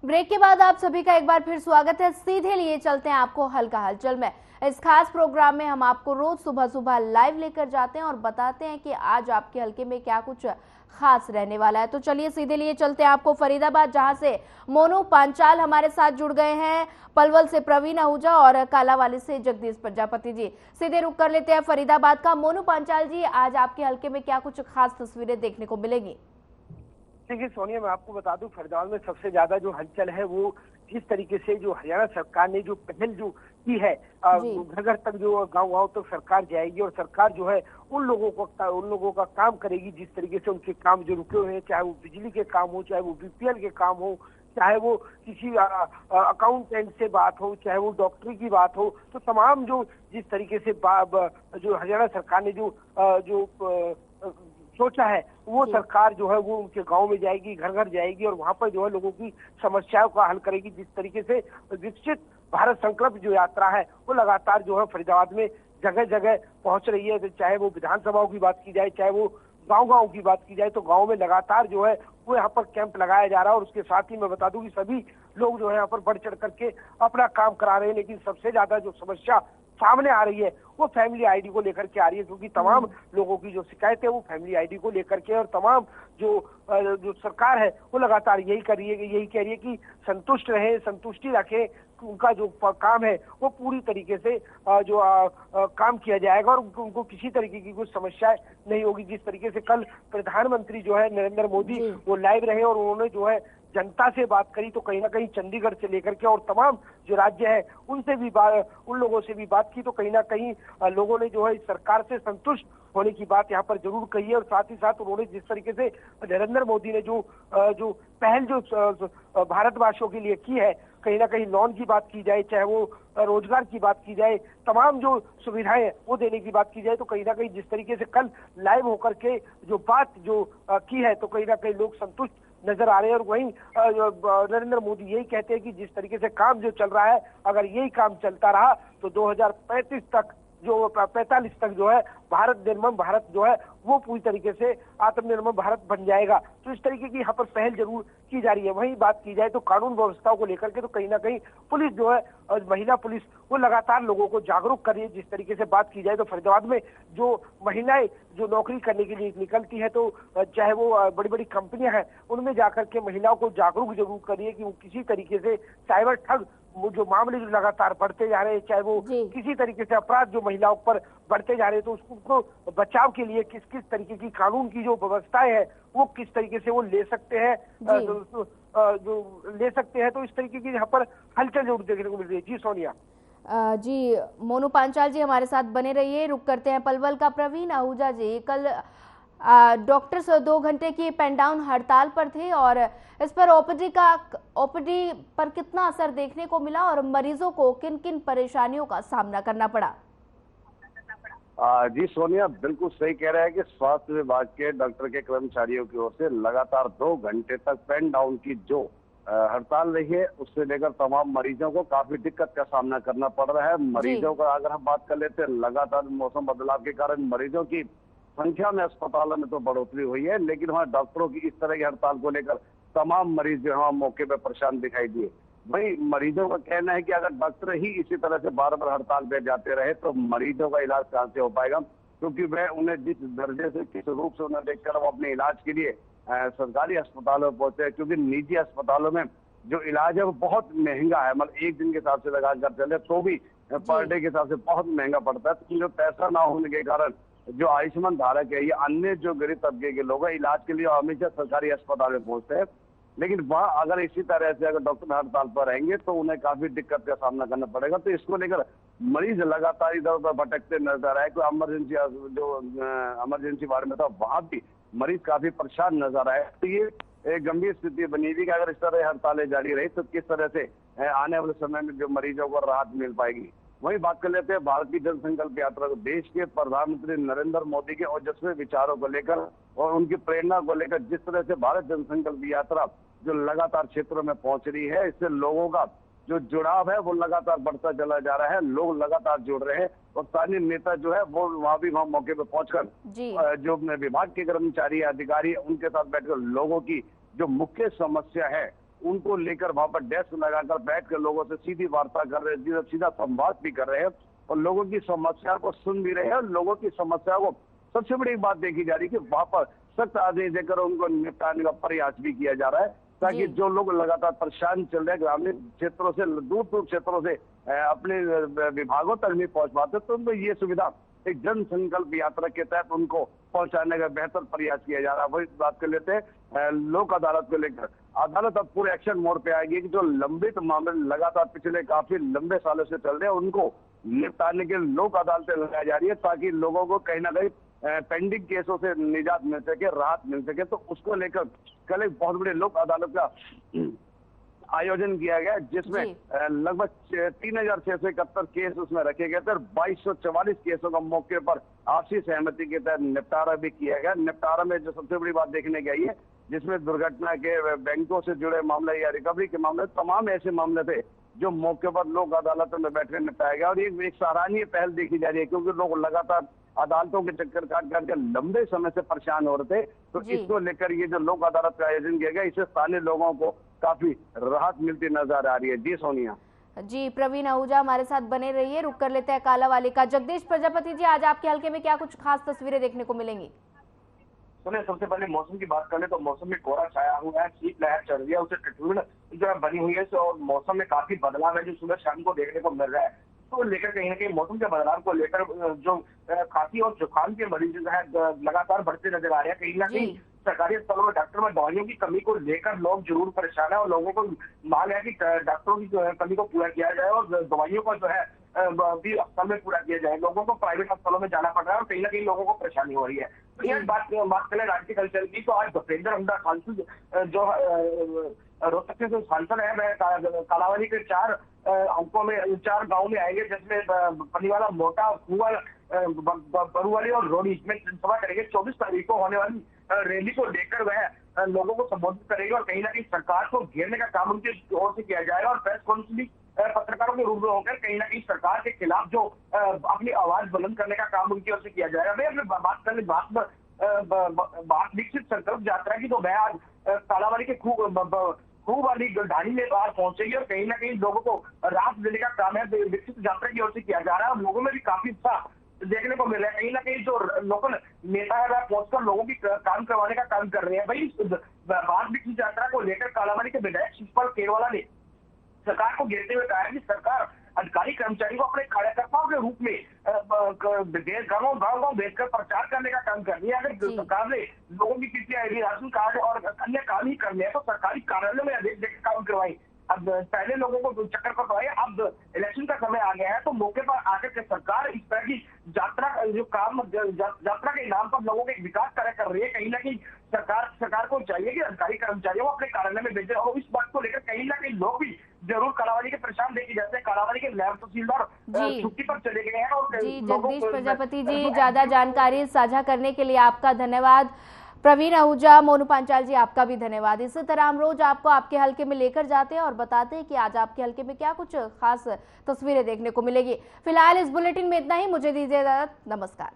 Break के बाद आप सभी का एक बार फिर स्वागत है। सीधे लिए चलते हैं आपको हल्का हलचल में। इस खास प्रोग्राम में हम आपको रोज सुबह सुबह लाइव लेकर जाते हैं और बताते हैं कि आज आपके हल्के में क्या कुछ खास रहने वाला है। तो चलिए सीधे लिए चलते हैं आपको फरीदाबाद, जहां से मोनू पांचाल हमारे साथ जुड़ गए हैं। पलवल से प्रवीण आहूजा और कालावाली से जगदीश प्रजापति जी। सीधे रुक कर लेते हैं फरीदाबाद का। मोनू पांचाल जी, आज आपके हल्के में क्या कुछ खास तस्वीरें देखने को मिलेंगी? देखिए सोनिया, मैं आपको बता दूं, फरीदाबाद में सबसे ज्यादा जो हलचल है वो जिस तरीके से जो हरियाणा सरकार ने जो पहल जो की है, घर घर तक जो गांव गांव तक सरकार जाएगी और सरकार जो है उन लोगों का काम करेगी जिस तरीके से उनके काम जो रुके हुए हैं, चाहे वो बिजली के काम हो, चाहे वो बीपीएल के काम हो, चाहे वो किसी अकाउंटेंट से बात हो, चाहे वो डॉक्टरी की बात हो। तो तमाम जो जिस तरीके से जो हरियाणा सरकार ने जो सोचा है वो सरकार जो है वो उनके गांव में जाएगी, घर घर जाएगी और वहां पर जो है लोगों की समस्याओं का हल करेगी। जिस तरीके से विकसित भारत संकल्प जो यात्रा है वो लगातार जो है फरीदाबाद में जगह जगह पहुंच रही है। चाहे वो विधानसभाओं की बात की जाए, चाहे वो गांव की बात की जाए, तो गांव में लगातार जो है वो यहाँ पर कैंप लगाया जा रहा है। और उसके साथ ही मैं बता दूं कि सभी लोग जो है यहाँ पर बढ़ चढ़ करके अपना काम करा रहे हैं। लेकिन सबसे ज्यादा जो समस्या सामने आ रही है वो फैमिली आईडी को लेकर के आ रही है, क्योंकि तमाम लोगों की जो शिकायत है वो फैमिली आईडी को लेकर के, और तमाम जो सरकार है वो लगातार यही कह रही है कि संतुष्ट रहे, संतुष्टि रखे, उनका जो काम है वो पूरी तरीके से काम किया जाएगा और उनको किसी तरीके की कुछ समस्या नहीं होगी। जिस तरीके से कल प्रधानमंत्री जो है नरेंद्र मोदी वो लाइव रहे और उन्होंने जो है जनता से बात करी, तो कहीं ना कहीं चंडीगढ़ से लेकर के और तमाम जो राज्य है उनसे भी उन लोगों से भी बात की, तो कहीं ना कहीं लोगों ने जो है इस सरकार से संतुष्ट होने की बात यहाँ पर जरूर कही है। और साथ ही साथ उन्होंने जिस तरीके से नरेंद्र मोदी ने जो पहल जो भारतवासियों के लिए की है, कहीं ना कहीं लोन की बात की जाए, चाहे वो रोजगार की बात की जाए, तमाम जो सुविधाएं वो देने की बात की जाए, तो कहीं ना कहीं जिस तरीके से कल लाइव होकर के जो बात जो की है, तो कहीं ना कहीं लोग संतुष्ट नजर आ रहे हैं। और वहीं नरेंद्र मोदी यही कहते हैं कि जिस तरीके से काम जो चल रहा है, अगर यही काम चलता रहा तो 2035 तक जो 45 तक जो है भारत जो है वो पूरी तरीके से आत्मनिर्भर भारत बन जाएगा। तो इस तरीके की यहाँ पर पहल जरूर की जा रही है। वहीं बात की जाए तो कानून व्यवस्थाओं को लेकर के, तो कहीं ना कहीं पुलिस जो है, महिला पुलिस वो लगातार लोगों को जागरूक कर रही है। जिस तरीके से बात की जाए तो फरीदाबाद में जो महिलाएं जो नौकरी करने के लिए निकलती है, तो चाहे वो बड़ी बड़ी कंपनियां हैं उनमें जाकर के महिलाओं को जागरूक जरूर कर रही है कि वो किसी तरीके से साइबर ठग जो मामले जो लगातार बढ़ते जा रहे हैं, चाहे वो किसी तरीके से अपराध जो महिलाओं पर बढ़ते जा रहे हैं, तो उसको बचाव के लिए किस किस तरीके की कानून की जो व्यवस्थाएं है वो किस तरीके से वो ले सकते हैं, जो ले सकते हैं। तो इस तरीके की यहाँ पर हलचल जरूर देखने को मिल रही है। जी सोनिया। जी मोनू पांचाल जी हमारे साथ बने रहिए। रुक करते हैं पलवल का प्रवीण आहूजा जी। कल डॉक्टर्स 2 घंटे की पेन डाउन हड़ताल पर थे और इस पर ओपीडी पर कितना असर देखने को मिला और मरीजों को किन किन परेशानियों का सामना करना पड़ा? जी सोनिया, बिल्कुल सही कह रहे हैं कि स्वास्थ्य विभाग के डॉक्टर के कर्मचारियों की ओर से लगातार 2 घंटे तक पेन डाउन की जो हड़ताल रही है, उससे लेकर तमाम मरीजों को काफी दिक्कत का सामना करना पड़ रहा है। मरीजों का अगर हम बात कर लेते हैं, लगातार मौसम बदलाव के कारण मरीजों की संख्या में अस्पतालों में तो बढ़ोतरी हुई है, लेकिन वहाँ डॉक्टरों की इस तरह की हड़ताल को लेकर तमाम मरीज जो है मौके पर परेशान दिखाई दिए। वही मरीजों का कहना है कि अगर डॉक्टर ही इसी तरह से बार बार हड़ताल पे जाते रहे तो मरीजों का इलाज कहाँ से हो पाएगा, क्योंकि वह उन्हें जिस दर्जे से किस रूप से उन्हें देखकर वो अपने इलाज के लिए सरकारी अस्पतालों में पहुंचे हैं, क्योंकि निजी अस्पतालों में जो इलाज है वो बहुत महंगा है। मतलब एक दिन के हिसाब से लगा कर चले तो भी पर डे के हिसाब से बहुत महंगा पड़ता है। तो जो पैसा ना होने के कारण जो आयुष्मान धारक है या अन्य जो गरीब तबके के लोग हैं, इलाज के लिए हमेशा सरकारी अस्पताल में पहुंचते हैं। लेकिन वह अगर इसी तरह से अगर डॉक्टर हड़ताल पर रहेंगे तो उन्हें काफी दिक्कत का सामना करना पड़ेगा। तो इसको लेकर मरीज लगातार इधर उधर भटकते नजर आए। कोई इमरजेंसी वार्ड में था, वहां भी मरीज काफी परेशान नजर आए। तो ये एक गंभीर स्थिति बनी हुई कि अगर इस तरह हड़तालें जारी रही तो किस तरह से आने वाले समय में जो मरीजों को राहत मिल पाएगी। वही बात कर लेते हैं भारतीय जनसंकल्प यात्रा को। देश के प्रधानमंत्री नरेंद्र मोदी के ओजस्वी विचारों को लेकर और उनकी प्रेरणा को लेकर जिस तरह से भारत जनसंकल्प यात्रा जो लगातार क्षेत्रों में पहुंच रही है, इससे लोगों का जो जुड़ाव है वो लगातार बढ़ता चला जा रहा है। लोग लगातार जुड़ रहे हैं और स्थानीय नेता जो है वो वहां मौके पर पहुंचकर जो विभाग के कर्मचारी अधिकारी उनके साथ बैठकर लोगों की जो मुख्य समस्या है उनको लेकर वहां पर डेस्क लगाकर बैठ कर लोगों से सीधी वार्ता कर रहे हैं, सीधा संवाद भी कर रहे हैं और लोगों की समस्या को सुन भी रहे हैं। और लोगों की समस्या को सबसे बड़ी बात देखी जा रही है कि वहां पर सख्त आदेश देकर उनको निपटाने का प्रयास भी किया जा रहा है, ताकि जो लोग लगातार परेशान चल रहे हैं, ग्रामीण क्षेत्रों से, दूर दूर क्षेत्रों से अपने विभागों तक नहीं पहुंच पाते, तो उनको ये सुविधा एक जन संकल्प यात्रा के तहत उनको पहुंचाने का बेहतर प्रयास किया जा रहा है। वही बात कर लेते हैं लोक अदालत को लेकर। अदालत अब पूरे एक्शन मोड पे आएगी कि जो लंबित मामले लगातार पिछले काफी लंबे सालों से चल रहे हैं, उनको निपटाने के लोक अदालतें लगाई जा रही है, ताकि लोगों को कहीं ना कहीं पेंडिंग केसों से निजात मिल सके, राहत मिल सके। तो उसको लेकर कल एक बहुत बड़े लोक अदालत का आयोजन किया गया, जिसमें लगभग 3671 केस उसमें रखे गए थे और 2244 केसों का मौके पर आपसी सहमति के तहत निपटारा भी किया गया। निपटारा में जो सबसे बड़ी बात देखने गई है, जिसमें दुर्घटना के बैंकों से जुड़े मामले या रिकवरी के मामले, तमाम ऐसे मामले थे जो मौके पर लोक अदालतों में बैठकर निपटाया गया। और एक सराहनीय पहल देखी जा रही है, क्योंकि लोग लगातार अदालतों के चक्कर काट काट कर लंबे समय से परेशान हो रहे थे। तो इसको लेकर ये जो लोक अदालत का आयोजन किया गया, इससे स्थानीय लोगों को काफी राहत मिलती नजर आ रही है। जी सोनिया। जी प्रवीण आहूजा हमारे साथ बने रहिए। रुक कर लेते हैं कालावाली का। जगदीश प्रजापति जी, आज आपके हल्के में क्या कुछ खास तस्वीरें देखने को मिलेंगी? सुनिए, सबसे पहले मौसम की बात करें तो मौसम में कोहरा छाया हुआ है, शीतलहर चल रही है, उससे ठंड जो है बनी हुई है और मौसम में काफी बदलाव है जो सुबह शाम को देखने को मिल रहा है। तो लेकर कहीं ना कहीं मौसम के बदलाव को लेकर जो खांसी और जुकाम के मरीज जो है लगातार बढ़ते नजर आ रहे हैं। कहीं ना कहीं सरकारी अस्पतालों में डॉक्टर में दवाइयों की कमी को लेकर लोग जरूर परेशान है और लोगों को मांग है कि डॉक्टरों की जो है कमी को पूरा किया जाए और दवाइयों का जो है भी अस्पताल में पूरा किया जाए। लोगों को प्राइवेट अस्पतालों में जाना पड़ रहा है और कहीं ना कहीं लोगों को परेशानी हो रही है। तो ये बात करें राज्य कल्चर की, तो आज भूपेंद्र हुड्डा सांसद जो रोहतक से सांसद है, वह कालावाली के 4 अंकों में 4 गाँव में आएंगे, जिसमें पनीवाला, मोटा, कुआल, बरुवाली और रोडी में जनसभा करेंगे। 24 तारीख को होने वाली रैली को लेकर वह लोगों को संबोधित करेंगे और कहीं ना कहीं सरकार को घेरने का काम उनकी ओर से किया जाएगा और प्रेस कॉन्फ्रेंस भी पत्रकारों के रूप में होकर कहीं ना कहीं सरकार के खिलाफ जो अपनी आवाज बुलंद करने का काम उनकी ओर से किया जाएगा। मैं अपनी बात करने बात विकसित संकल्प यात्रा की, तो मैं आज कालावाली के खूब वाली ढाणी में बाहर पहुंचेगी और कहीं ना कहीं लोगों को राहत देने का काम है विकसित यात्रा की ओर से किया जा रहा है और लोगों में भी काफी उत्साह देखने को मिल रहा है। कहीं ना कहीं जो लोकल नेता है वह पहुंचकर लोगों की काम करवाने का काम कर रहे हैं। भाई बात विकसित यात्रा को लेकर कालावाली के विधायक शिवपाल केरवाला ने सरकार को घेरते हुए कहा है कि सरकार अधिकारी कर्मचारी को अपने कार्यकर्ताओं के रूप में गाँव भेजकर प्रचार करने का काम कर रही है। अगर सरकार ने लोगों की किसी राशन कार्ड और अन्य काम ही करने हैं तो सरकारी कार्यालयों में अधिक देकर काम करवाई। अब पहले लोगों को चक्कर करवाए, अब इलेक्शन का समय आ गया है तो मौके पर आकर के सरकार इस तरह की यात्रा जो काम यात्रा के नाम पर लोगों के विकास कार्य कर रही है। कहीं ना कहीं सरकार को चाहिए कि अधिकारी कर्मचारियों को अपने कार्यालय में भेजे और इस बात को लेकर कहीं ना कहीं लोग भी जरूर कालावाली के परेशान देखे जाते हैं। कालावाली के नायब तहसीलदार छुट्टी पर चले गए हैं। और जी जगदीश प्रजापति जी, ज्यादा जानकारी साझा करने के लिए आपका धन्यवाद। प्रवीण आहूजा, मोनू पांचाल जी, आपका भी धन्यवाद। इसी तरह हम रोज आपको आपके हल्के में लेकर जाते हैं और बताते हैं कि आज आपके हल्के में क्या कुछ खास तस्वीरें देखने को मिलेगी। फिलहाल इस बुलेटिन में इतना ही। मुझे दीजिए इजाजत। नमस्कार।